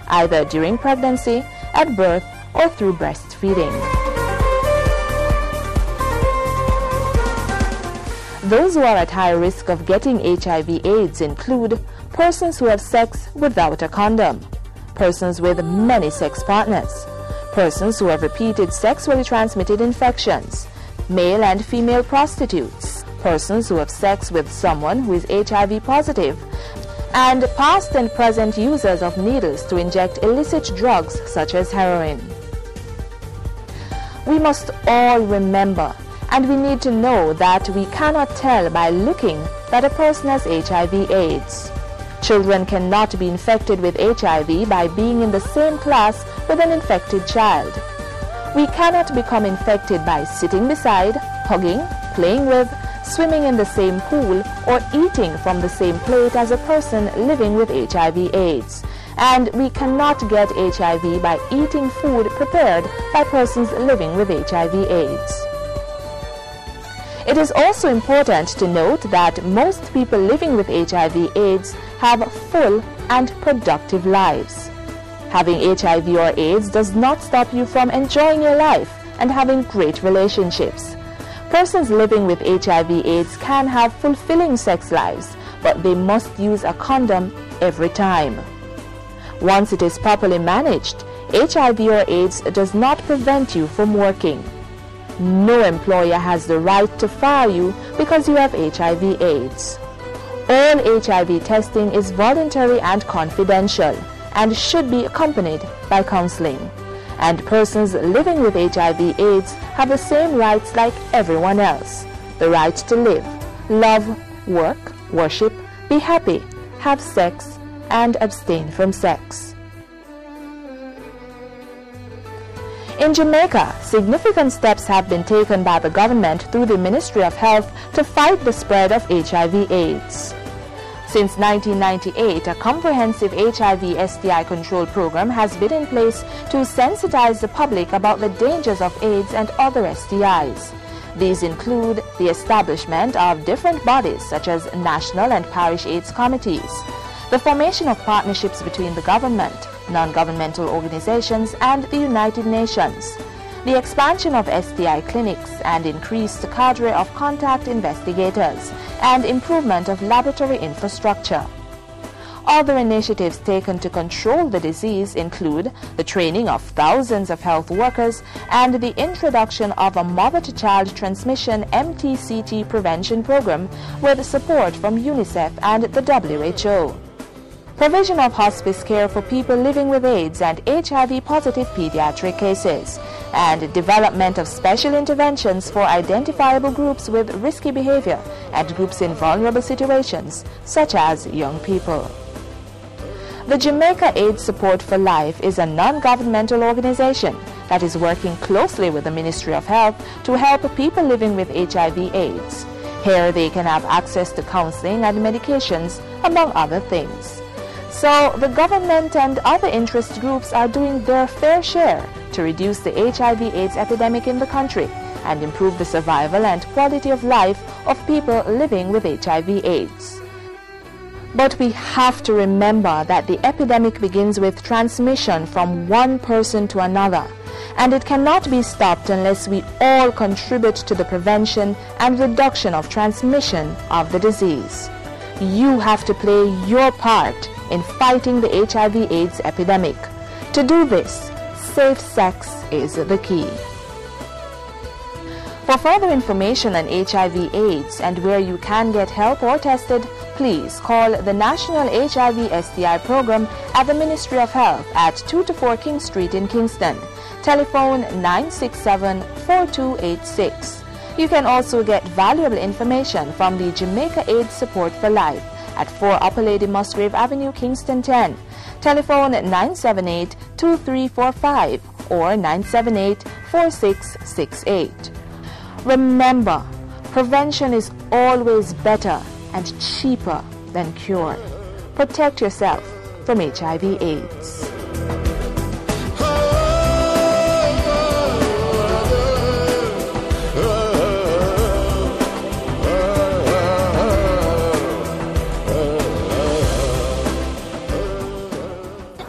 either during pregnancy, at birth, or through breastfeeding. Those who are at high risk of getting HIV/AIDS include persons who have sex without a condom, persons with many sex partners, persons who have repeated sexually transmitted infections, male and female prostitutes, persons who have sex with someone who is HIV positive, and past and present users of needles to inject illicit drugs such as heroin. We must all remember, and we need to know, that we cannot tell by looking that a person has HIV/AIDS. Children cannot be infected with HIV by being in the same class with an infected child. We cannot become infected by sitting beside, hugging, playing with, swimming in the same pool, or eating from the same plate as a person living with HIV/AIDS. And we cannot get HIV by eating food prepared by persons living with HIV/AIDS. It is also important to note that most people living with HIV/AIDS have full and productive lives. Having HIV or AIDS does not stop you from enjoying your life and having great relationships. Persons living with HIV/AIDS can have fulfilling sex lives, but they must use a condom every time. Once it is properly managed, HIV or AIDS does not prevent you from working. No employer has the right to fire you because you have HIV/AIDS. All HIV testing is voluntary and confidential and should be accompanied by counseling. And persons living with HIV/AIDS have the same rights like everyone else. The right to live, love, work, worship, be happy, have sex, and abstain from sex. In Jamaica, significant steps have been taken by the government through the Ministry of Health to fight the spread of HIV/AIDS. Since 1998, a comprehensive HIV/STI control program has been in place to sensitize the public about the dangers of AIDS and other STIs. These include the establishment of different bodies such as national and parish AIDS committees, the formation of partnerships between the government, non-governmental organizations, and the United Nations, the expansion of STI clinics and increased cadre of contact investigators, and improvement of laboratory infrastructure. Other initiatives taken to control the disease include the training of thousands of health workers and the introduction of a mother-to-child transmission MTCT prevention program with support from UNICEF and the WHO. Provision of hospice care for people living with AIDS and HIV-positive pediatric cases, and development of special interventions for identifiable groups with risky behavior and groups in vulnerable situations, such as young people. The Jamaica AIDS Support for Life is a non-governmental organization that is working closely with the Ministry of Health to help people living with HIV/AIDS. Here they can have access to counseling and medications, among other things. So the government and other interest groups are doing their fair share to reduce the HIV/AIDS epidemic in the country and improve the survival and quality of life of people living with HIV/AIDS. But we have to remember that the epidemic begins with transmission from one person to another, and it cannot be stopped unless we all contribute to the prevention and reduction of transmission of the disease. You have to play your part in fighting the HIV/AIDS epidemic. To do this, safe sex is the key. For further information on HIV/AIDS and where you can get help or tested, please call the National HIV/STI Program at the Ministry of Health at 2 to 4 King Street in Kingston. Telephone 967-4286. You can also get valuable information from the Jamaica AIDS Support for Life at 4 Upper Lady Musgrave Avenue, Kingston 10. Telephone 978-2345 or 978-4668. Remember, prevention is always better and cheaper than cure. Protect yourself from HIV/AIDS.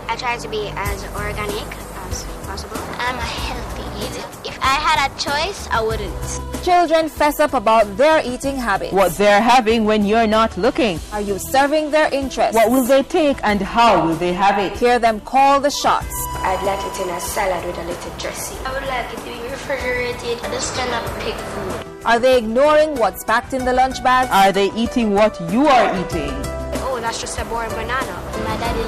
I tried to be as organic as possible. I'm a healthy eater. If I had a choice, I wouldn't. Children fess up about their eating habits. What they're having when you're not looking. Are you serving their interests? What will they take and how will they have it? Hear them call the shots. I'd like it in a salad with a little dressing. I would like it to be refrigerated. I just cannot pick food. Are they ignoring what's packed in the lunch bag? Are they eating what you are eating? Oh, that's just a boring banana. My daddy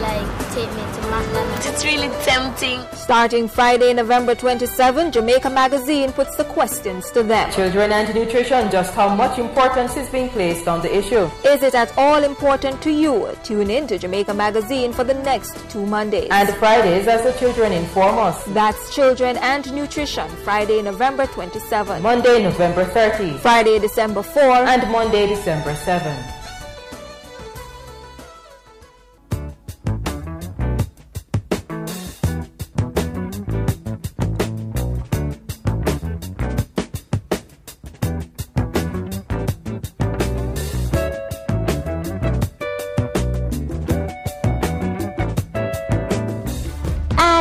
take me to McDonald's. It's really tempting. Starting Friday, November 27, Jamaica Magazine puts the questions to them. Children and nutrition, just how much importance is being placed on the issue? Is it at all important to you? Tune in to Jamaica Magazine for the next 2 Mondays. And Fridays as the children inform us. That's Children and Nutrition, Friday, November 27. Monday, November 30. Friday, December 4. And Monday, December 7.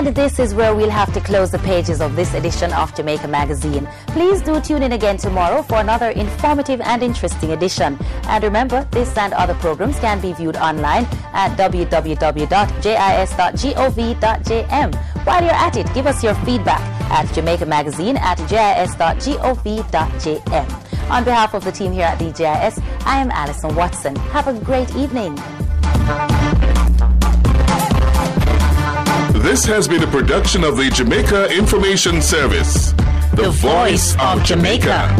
And this is where we'll have to close the pages of this edition of Jamaica Magazine. Please do tune in again tomorrow for another informative and interesting edition. And remember, this and other programs can be viewed online at www.jis.gov.jm. While you're at it, give us your feedback at Jamaica Magazine at jis.gov.jm. On behalf of the team here at the JIS, I am Alison Watson. Have a great evening. This has been a production of the Jamaica Information Service, the voice of Jamaica.